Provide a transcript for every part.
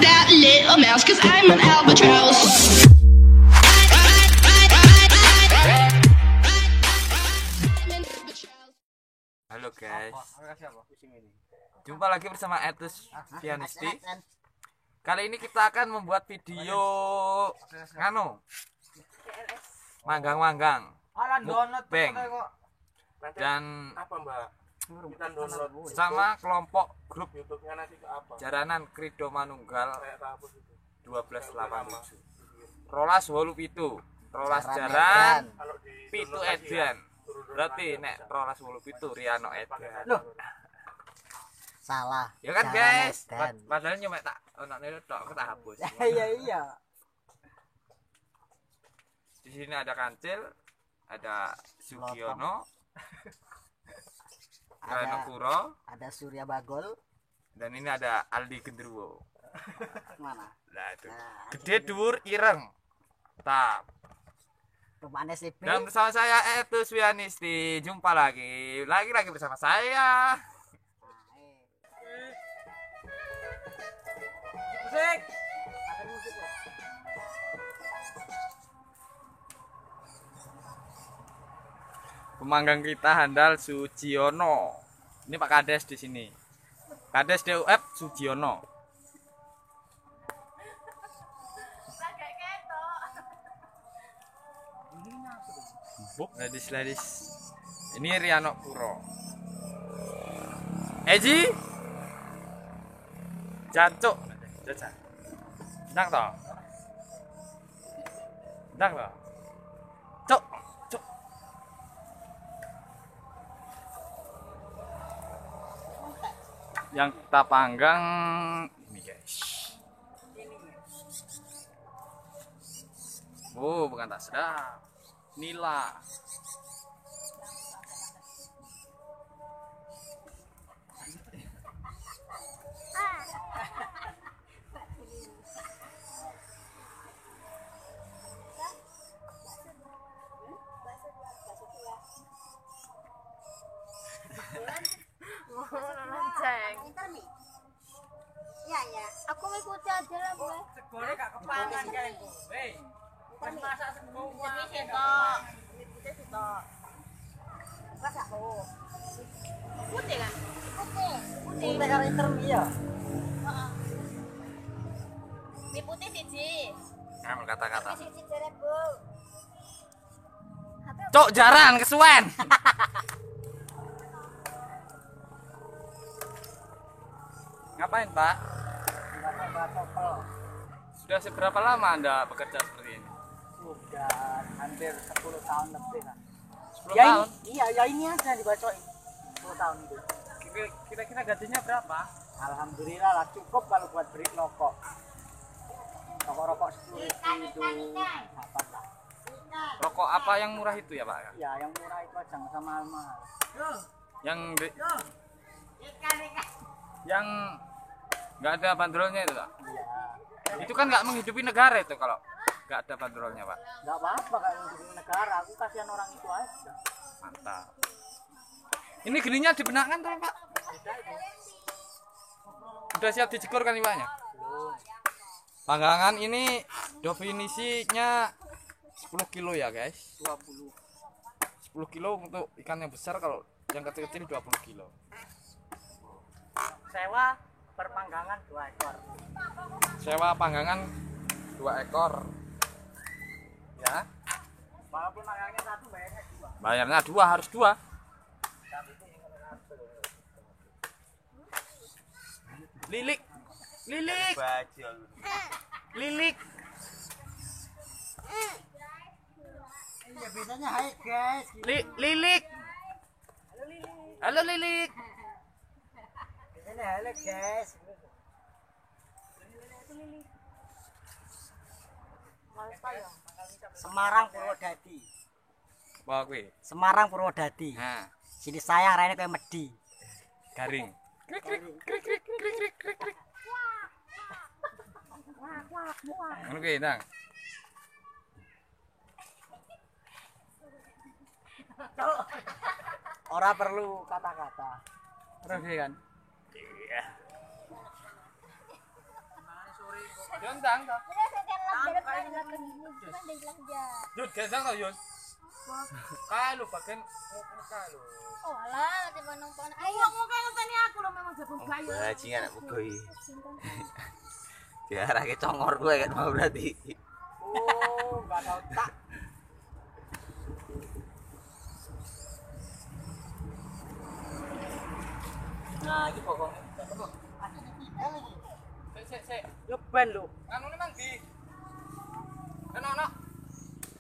that little mouse, 'cause I'm an albatross. Halo guys, jumpa lagi bersama Etus Pianisti. Kali ini kita akan membuat video manggang-manggang, mukbang, dan sama kelompok grup Jaranan Krido Manunggal 1287. Rolas 87, rolas jaran, pitu edian. Berarti nek rolas 87 Riano edian. Salah. Ya kan guys, padahal nyoba tak ono nelo tok tak hapus. Iya. Di sini ada Kancil, ada Sugiono, Rano Kuro, ada Surya Bagol, dan ini ada Aldi Gendruwo. mana? Nah itu. Gede dhuwur ireng. Tap. Rumahnya CP. Dan bersama saya Etus Pianisti. Jumpa lagi bersama saya. Musik. Pemanggang kita handal Sugiono. Ini Pak Kades di sini. Kades DUF Sugiono. Ladies. Ini Riano Kuro. Eji. Jancuk. Jajan. Ndang to. Cuk. Yang kita panggang ini guys. Oh, bukan tak sedap. Nila. Ya, aku ngikuti aja lah, Bu. Segone gak kepangan kae, Bu. Hei. Kan masak semua. Tapi sitok. Ngikuti sitok. Pas aku. Putih kan? Putih. Putih karo intermi ya. Heeh. Mi putih siji. Kamu kata-kata. Mi siji jare, Bu. Cok jaran kesuwen. Ngapain, Pak? Sudah seberapa lama Anda bekerja seperti ini? Sudah hampir 10 tahun lebih lah. 10 Ya tahun? ya ini aja dibacoin. 10 tahun itu. Kira-kira gajinya berapa? Alhamdulillah lah cukup kalau buat beli rokok. Rokok 10.000 itu apa lah. Rokok apa yang murah itu ya, Pak? Ya yang murah itu aja nggak sama mahal. Yang nggak ada bandrolnya itu, Pak? Iya. Itu kan nggak menghidupi negara itu kalau nggak ada bandrolnya, Pak. Nggak apa-apa kalau untuk negara, aku kasihan orang itu aja. Mantap. Ini geninya dibenarkan tuh, Pak? Sudah siap dicekur kan ikannya? Panggangan ini definisinya 10 kilo ya guys. 10 kilo untuk ikan yang besar, kalau yang kecil-kecil 20 kilo. Sewa perpanggangan 2 ekor. Sewa panggangan 2 ekor. Ya. Walaupun panggangnya 1 bayarnya 2. Bayarnya 2, harus 2. Lilik. Ya biasanya hai guys. Lilik. Halo Lilik. Biasanya halo guys. Semarang Purwodadi. Wah, kuwi. Semarang Purwodadi. Nah, Sini sayang raine kayak medi. garing. Ngono kuwi, Nang. Ora perlu kata-kata. Terus kan. Iya. Gendang ta. Yun, gendang ta yun. Kae lu bagian kae lu. Oh alah, di mana nong Ayo ngomong tani aku lo memang jago gayo. Bajingan anak bukoi. Diarah ke congor gue kan mau berarti. Oh, enggak tahu tak. Nah, iki pokok. Sik. Yo ben lu. Anu ni mang di. Ono.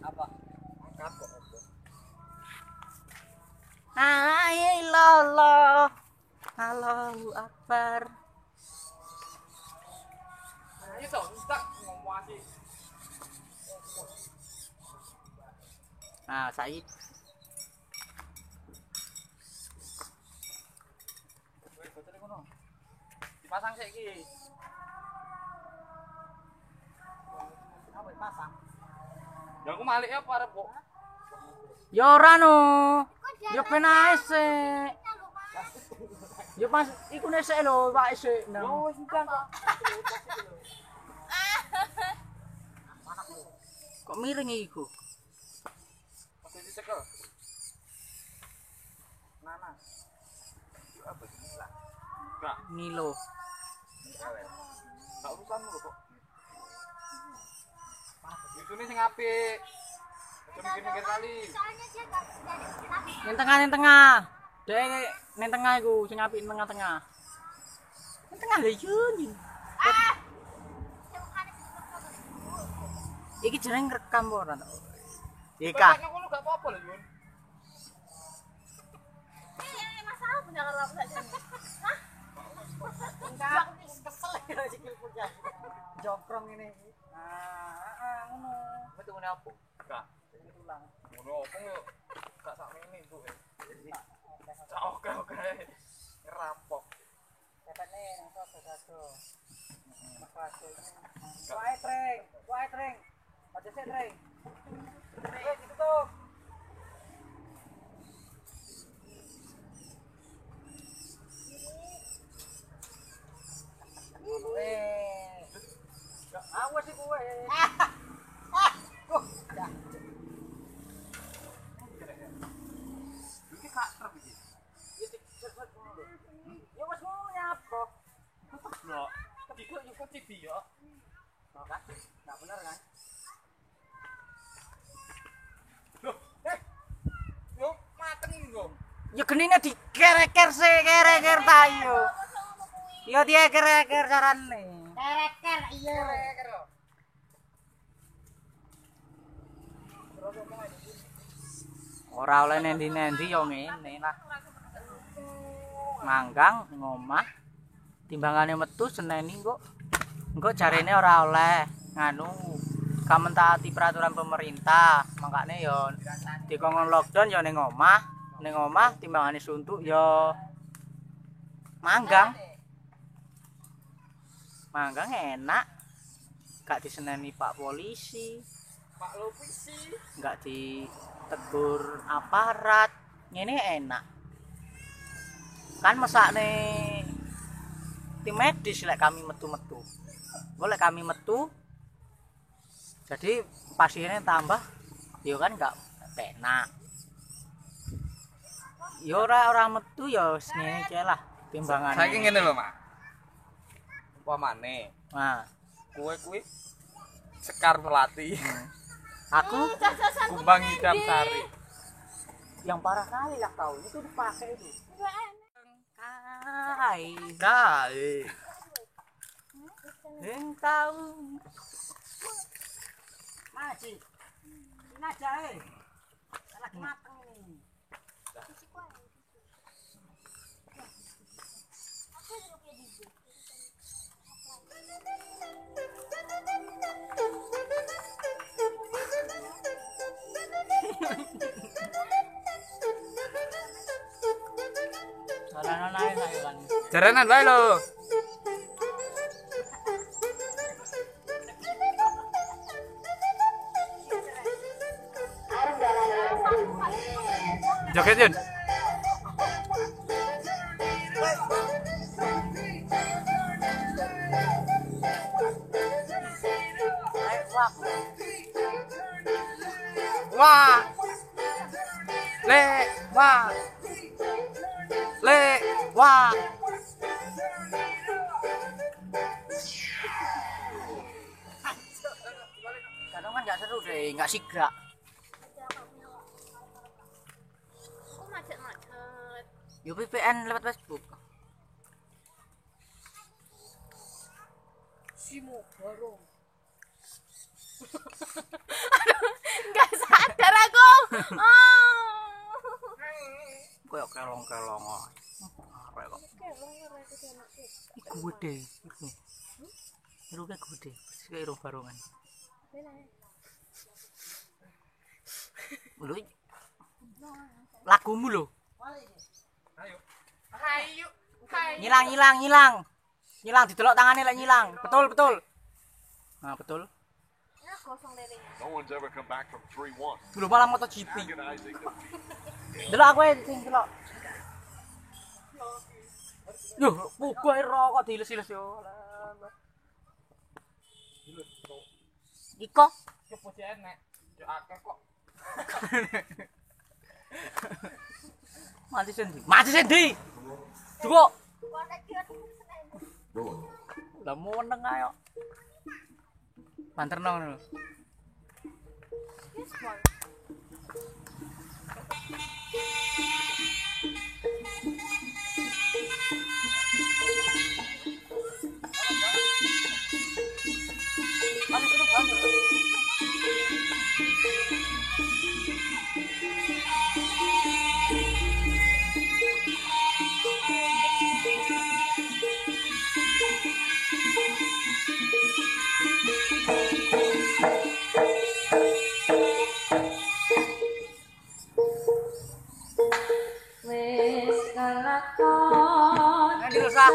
Apa? Angkat kok apa. Hai lolo. Allahu Akbar. Ayo to, tak ngomong asih. Nah, Said. Wes botol ngono. Dipasang sik iki. Apa pasang? Ya aku malik ya arep kok. Yo ora no. Yo penae sik. Yo pas iku nek sik lho, Pak sik. Yo wis ndang kok. Kok miring iku? Masih dicekel. Mana? Apa sih lah? Enggak, Milo. enggak urusanmu lho kok. Itu nih sing apik. Aja mikir-mikir kali. Soalnya dia nggak dari Ning tengah. Dek ning tengah iku sing apik tengah-tengah. Ning tengah lho yun. Iki jeneng rekam ora to? Ika. Bapaknya kono gak apa-apa lho, Yun. masalah punya kalau aku saja. Enggak. Kesel ya sikil punya. Jokrong ini. Nah, ngono. Betul ngene apa? Enggak. Tulang. Ngono opo yo. Gak sak mene Bu. Oke. Ngerampok. Katane nang satu-satu. Makasih. Wae treng. Aja sik treng. Wes ditutup. Awas iku wes. Iki gak trep iki. Ya wes ngono nyapa? Lho, ketiga yo kok cibi yo. Kan? Enggak bener kan? Loh, yo mateng lho. Ya genine dikereker sik, kereker ta yo. Ya dieker-eker carane. Kereker iya. Ora oleh nendi-nendi yo ngene lah. Manggang ngomah. Timbangane metu seneni kok. Engko jarene ora oleh nganu kamentaati peraturan pemerintah. Makane yo dikongkon lockdown yo ning omah. Ning omah timbangane suntuk yo manggang. Manggang enak. Gak diseneni Pak Polisi. Pak Lopisi. Enggak ditegur aparat. Ngene enak. Kan mesakne tim medis lek kami metu-metu. Boleh kami metu. Jadi pasiennya tambah yo kan enggak penak. Yo ora metu yo ngene iki lah timbangane. Saiki ngene lho, Mak. Upamane Nah, kowe kuwi Sekar Melati. aku Kumbang Idam Sari. yang parah kali lah kau itu dipakai itu. Kai, Kae. engkau maji. Ini aja lagi mateng ini. Jalanan aja saya kan. Jaranan wae lho. Joget Yun. Wah. Le, wah. Le, wah. Kadang kan nggak seru deh, nggak sigrak. Kok macet-macet? Yo VPN lewat Facebook. Simu baru. Nggak sadar aku. Kayak kelong-kelong. Arek kok. Iku gede, iku. Iruke gede, sik iru barongan. Lho. Lagumu lho. Hayu. Nyilang. Nyilang didelok tangane lek nyilang. Betul. Nah, betul. Nah, kosong lelenya. No one's ever come back from 3-1. Lho malah MotoGP. Agonizing defeat. Delok aku sing delok. Yo, buka rokok diiles-iles yo. Iko, Coba sih enek. Yo akeh kok. mati sendi. Cukup. Lah meneng ayo. Banterno ngono. Wes kelakon Nang dirusak.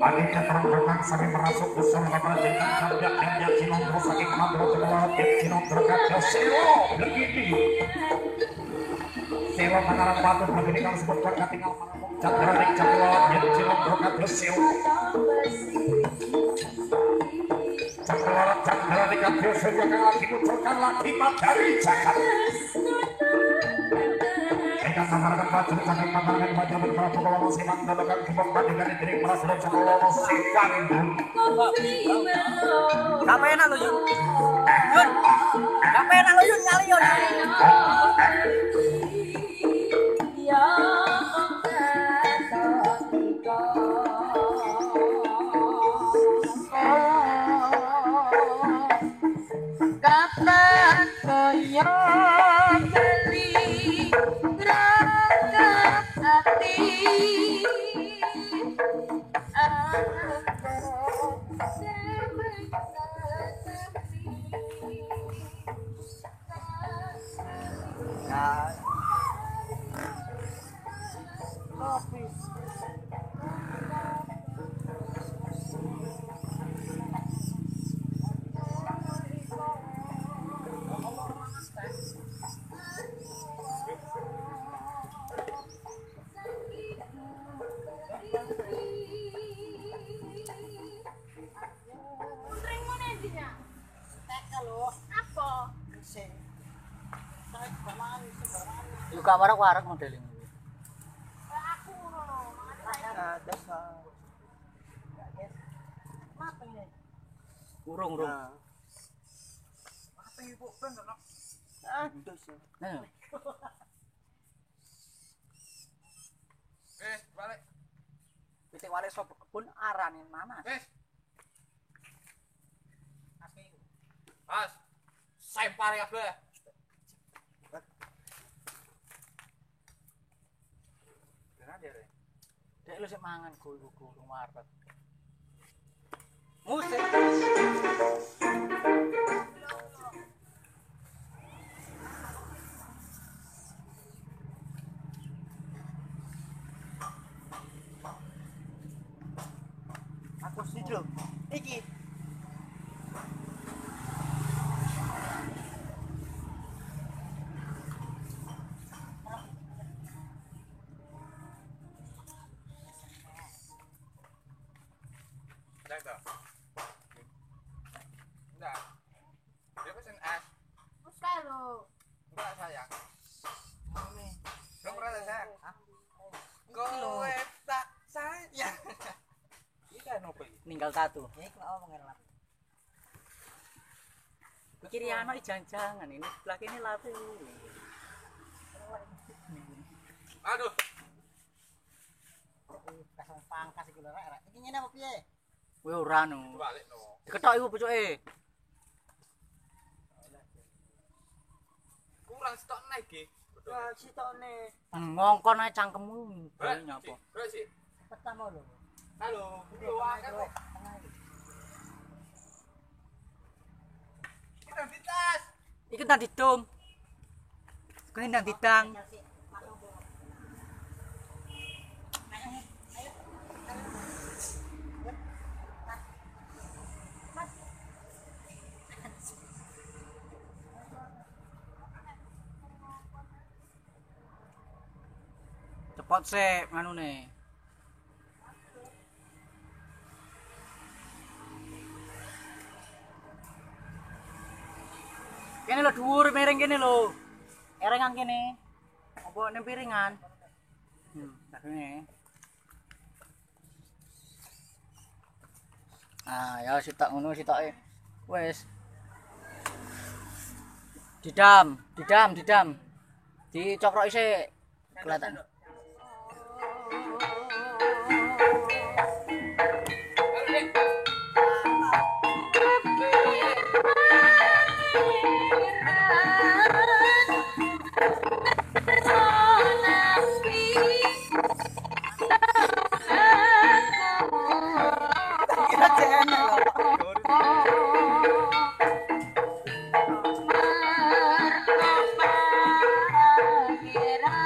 Baliknya terang sampai merasuk ke sana bajikan kabyak dan yakinan terus lagi kemandro terlalu yakinan terkacau selo begini selo mengarang batu begini kalau sebut berkat tinggal menambung jadwal yakinan terkacau selo jadwal terkacau selo yang lagi munculkan lagi dari Jakarta ikan masyarakat batu jangan masyarakat batu berperapu kalau masih menggunakan kembang dengan diri merasa kalau masih gandul Gak enak lo Yun. Gak enak lo Yun kali Yun. Kapan koyo beli ragam hati Lu kamar warak modeling. Urung. Apa ibu ben ono? Nah, Balik. pitik wale sop kebun aran yang mana? Mas. Sempar kabeh. Dek lu sik mangan kuwi gulung warteg. Musik. lho. Iki. Udah itu. Udah. Dia pesen es. Buka lo. Enggak sayang. Belum pernah sayang. Kowe tak sayang. Iki kan opo iki? Ninggal satu. Ya iku apa ngerlap. Iki Riano jangan-jangan ini sebelah kene lape. Aduh. Kasang pangkas iki lho rek. Iki ngene apa piye? Kowe ora no. Balik no. Diketok iku pucuke. Kurang stok naik iki. Wah, sitokne. Ngongkon ae cangkemmu. Bro, Nyapa? Bro sih. Pertama lho. Halo, bro akeh kok. Kita di tas. Iki nang ditum. Kuwi nang didang. Cepot sik nganune. Kene lho dhuwur miring kene lho. Erengan kene. Apa ning piringan? Kene. Ah, ya sitok ngono sitoke. Wis. Didam. Dicokroki sik. Kelihatan. Kira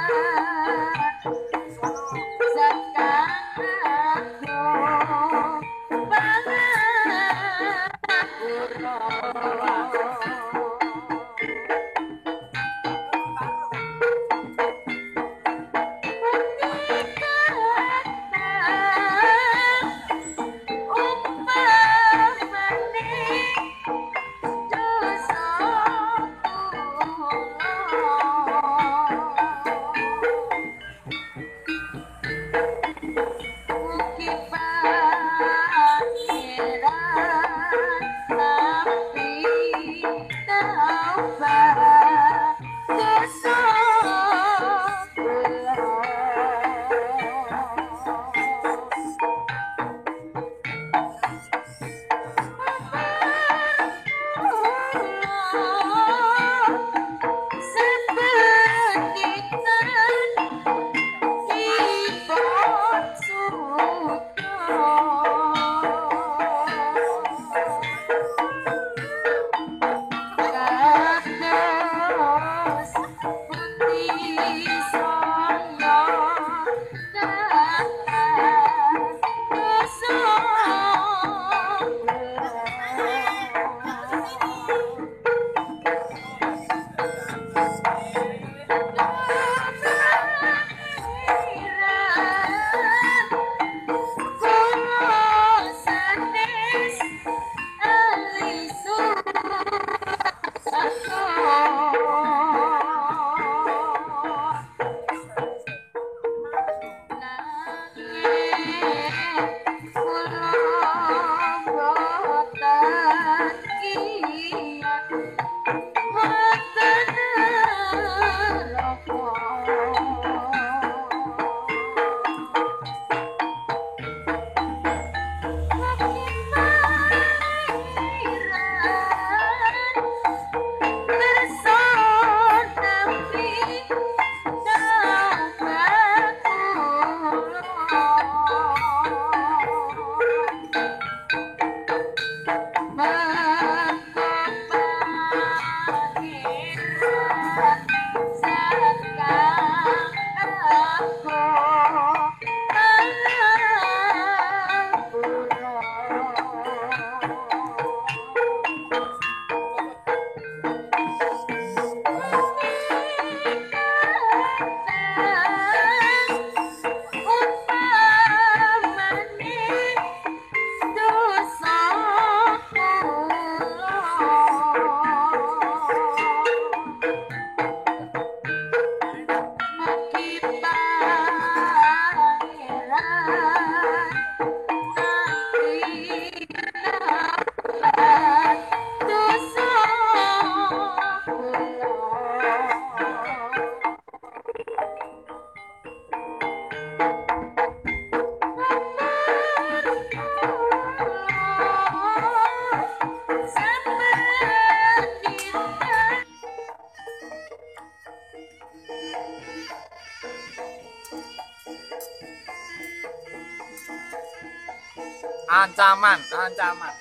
Ancaman, ancaman.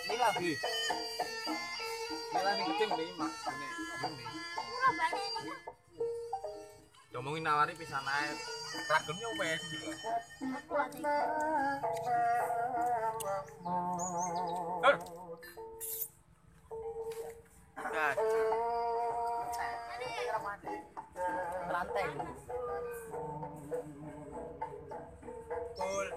Ini lagi keting 5 ini. Ngomongin nawari pisan ae. Ragemnya wes gitu. Gas. Rantai. Cool.